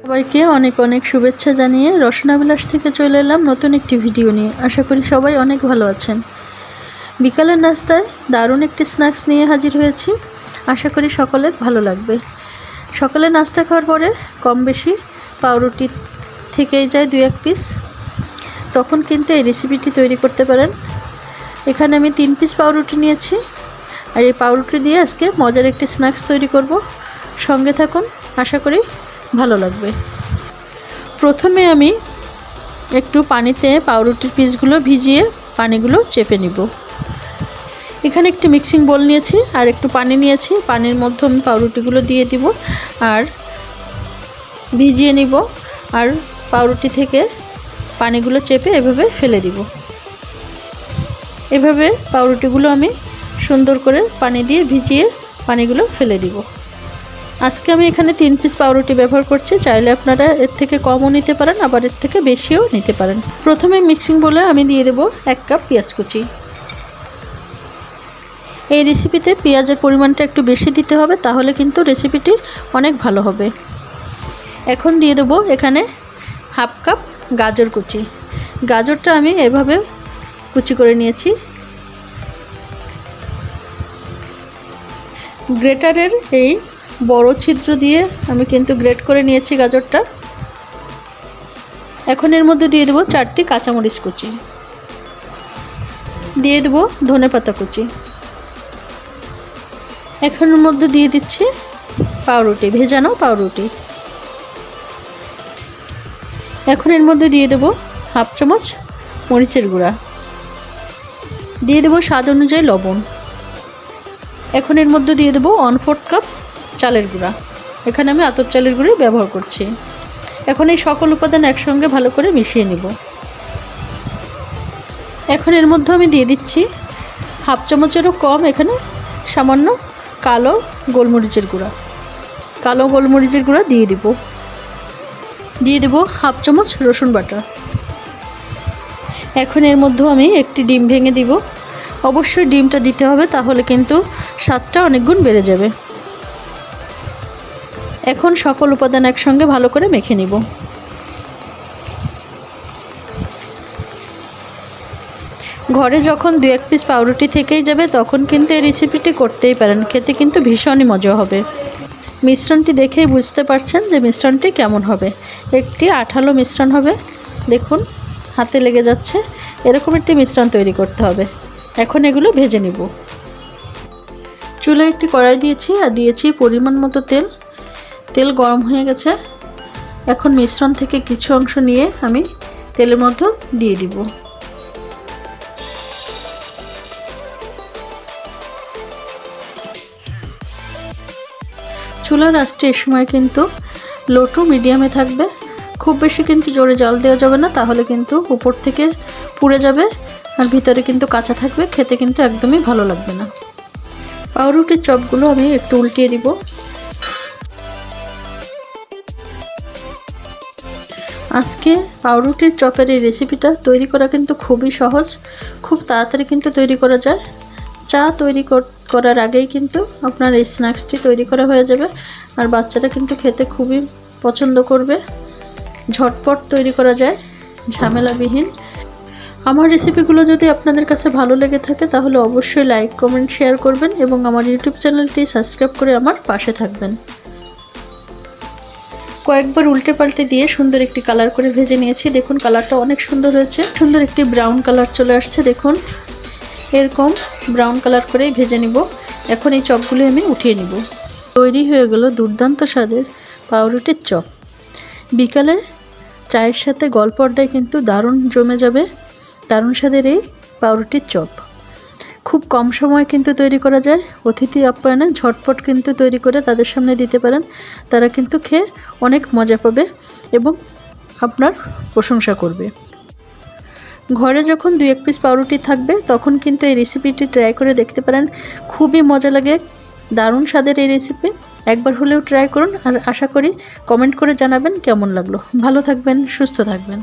সবাইকে অনেক অনেক শুভেচ্ছা জানিয়ে রসনাবিলাস থেকে চলে এলাম নতুন একটি ভিডিও নিয়ে। আশা করি সবাই অনেক ভালো আছেন। বিকালের নাস্তায় দারুণ একটি স্ন্যাক্স নিয়ে হাজির হয়েছি। আশা করি সকলের ভালো লাগবে। সকালে নাস্তা খাওয়ার পরে কম বেশি পাউরুটি থেকেই যায় 2-1 পিস, তখন কিন্তু এই রেসিপিটি তৈরি করতে পারেন। এখানে আমি 3 পিস পাউরুটি নিয়েছি, আর এই পাউরুটি দিয়ে আজকে মজার একটি স্ন্যাক্স তৈরি করব। সঙ্গে থাকুন, আশা করি ভালো লাগবে। প্রথমে আমি একটু পানিতে পাউরুটির পিসগুলো ভিজিয়ে পানিগুলো চেপে নিব। এখানে একটি মিক্সিং বোল নিয়েছি আর একটু পানি নিয়েছি। পানির মধ্যে আমি পাউরুটিগুলো দিয়ে দিব আর ভিজিয়ে নিব, আর পাউরুটি থেকে পানিগুলো চেপে এভাবে ফেলে দিব। এভাবে পাউরুটিগুলো আমি সুন্দর করে পানি দিয়ে ভিজিয়ে পানিগুলো ফেলে দিব। আজকে আমি এখানে 3 পিস পাউরুটি ব্যবহার করছি। চাইলে আপনারা এর থেকে কমও নিতে পারেন, আবার এর থেকে বেশিও নিতে পারেন। প্রথমে মিক্সিং বোলে আমি দিয়ে দেব 1 কাপ পেঁয়াজ কুচি। এই রেসিপিতে পেঁয়াজের পরিমাণটা একটু বেশি দিতে হবে, তাহলে কিন্তু রেসিপিটি অনেক ভালো হবে। এখন দিয়ে দেব এখানে 1/2 কাপ গাজর কুচি। গাজরটা আমি এভাবে কুচি করে নিয়েছি। গ্রেটারের এই বড় ছিদ্র দিয়ে আমি কিন্তু গ্রেট করে নিয়েছি গাজরটা। এখন এর মধ্যে দিয়ে দেব 4টি কাঁচামরিচ কুচি, দিয়ে দেব ধনেপাতা কুচি। এখন এর মধ্যে দিয়ে দিচ্ছি পাউরুটি, ভেজানো পাউরুটি। এখন এর মধ্যে দিয়ে দেব 1/2 চামচ মরিচের গুঁড়া, দিয়ে দেব স্বাদ অনুযায়ী লবণ। এখন এর মধ্যে দিয়ে দেব 1/4 কাপ চালের গুঁড়া। এখানে আমি আতপ চালের গুঁড়ি ব্যবহার করছি। এখন এই সকল উপাদান একসঙ্গে ভালো করে মিশিয়ে নেব। এখন এর মধ্যে আমি দিয়ে দিচ্ছি 1/2 চামচেরও কম এখানে সামান্য কালো গোলমরিচের গুঁড়া। কালো গোলমরিচের গুঁড়া দিয়ে দেব। 1/2 চামচ রসুন বাটা। এখন এর মধ্যে আমি একটি ডিম ভেঙে দিব। অবশ্যই ডিমটা দিতে হবে, তাহলে কিন্তু স্বাদটা অনেক গুণ বেড়ে যাবে। এখন সকল উপাদান একসঙ্গে ভালো করে মেখে নিব। ঘরে যখন 2-1 পিস পাউরুটি থেকেই যাবে, তখন কিন্তু এই রেসিপিটি করতেই পারেন। খেতে কিন্তু ভীষণই মজা হবে। মিশ্রণটি দেখেই বুঝতে পারছেন যে মিশ্রণটি কেমন হবে। একটি আঠালো মিশ্রণ হবে, দেখুন হাতে লেগে যাচ্ছে। এরকম একটি মিশ্রণ তৈরি করতে হবে। এখন এগুলো ভেজে নিব। চুলায় একটি কড়াই দিয়েছি আর দিয়েছি পরিমাণ মতো তেল। তেল গরম হয়ে গেছে। এখন মিশ্রণ থেকে কিছু অংশ নিয়ে আমি তেলের মধ্যে দিয়ে দিব। চুলার আঁচটি এ সময় কিন্তু লো টু মিডিয়ামে থাকবে। খুব বেশি কিন্তু জোরে জাল দেওয়া যাবে না, তাহলে কিন্তু উপর থেকে পুড়ে যাবে আর ভিতরে কিন্তু কাঁচা থাকবে। খেতে কিন্তু একদমই ভালো লাগবে না। পাউরুটির চপগুলো আমি একটু উল্টিয়ে দিব। আজকে পাউরুটির চপের এই রেসিপিটা তৈরি করা কিন্তু খুবই সহজ, খুব তাড়াতাড়ি কিন্তু তৈরি করা যায়। চা তৈরি করার আগেই কিন্তু আপনার এই স্ন্যাক্সটি তৈরি করা হয়ে যাবে, আর বাচ্চারা কিন্তু খেতে খুবই পছন্দ করবে। ঝটপট তৈরি করা যায়, ঝামেলাবিহীন। আমার রেসিপিগুলো যদি আপনাদের কাছে ভালো লেগে থাকে, তাহলে অবশ্যই লাইক, কমেন্ট, শেয়ার করবেন এবং আমার ইউটিউব চ্যানেলটি সাবস্ক্রাইব করে আমার পাশে থাকবেন। কয়েকবার উল্টে পাল্টে দিয়ে সুন্দর একটি কালার করে ভেজে নিয়েছি। দেখুন কালারটা অনেক সুন্দর হয়েছে। সুন্দর একটি ব্রাউন কালার চলে আসছে। দেখুন এরকম ব্রাউন কালার করেই ভেজে নিব। এখন এই চপগুলি আমি উঠিয়ে নিব। তৈরি হয়ে গেল দুর্দান্ত স্বাদের পাউরুটির চপ। বিকালে চায়ের সাথে গল্প আড্ডায় কিন্তু দারুণ জমে যাবে দারুণ স্বাদের এই পাউরুটির চপ। খুব কম সময় কিন্তু তৈরি করা যায়। অতিথি আপ্যায়নে ঝটপট কিন্তু তৈরি করে তাদের সামনে দিতে পারেন। তারা কিন্তু খেয়ে অনেক মজা পাবে এবং আপনার প্রশংসা করবে। ঘরে যখন 2-1 পিস পাউরুটি থাকবে, তখন কিন্তু এই রেসিপিটি ট্রাই করে দেখতে পারেন। খুবই মজা লাগে, দারুণ স্বাদের এই রেসিপি। একবার হলেও ট্রাই করুন, আর আশা করি কমেন্ট করে জানাবেন কেমন লাগলো। ভালো থাকবেন, সুস্থ থাকবেন।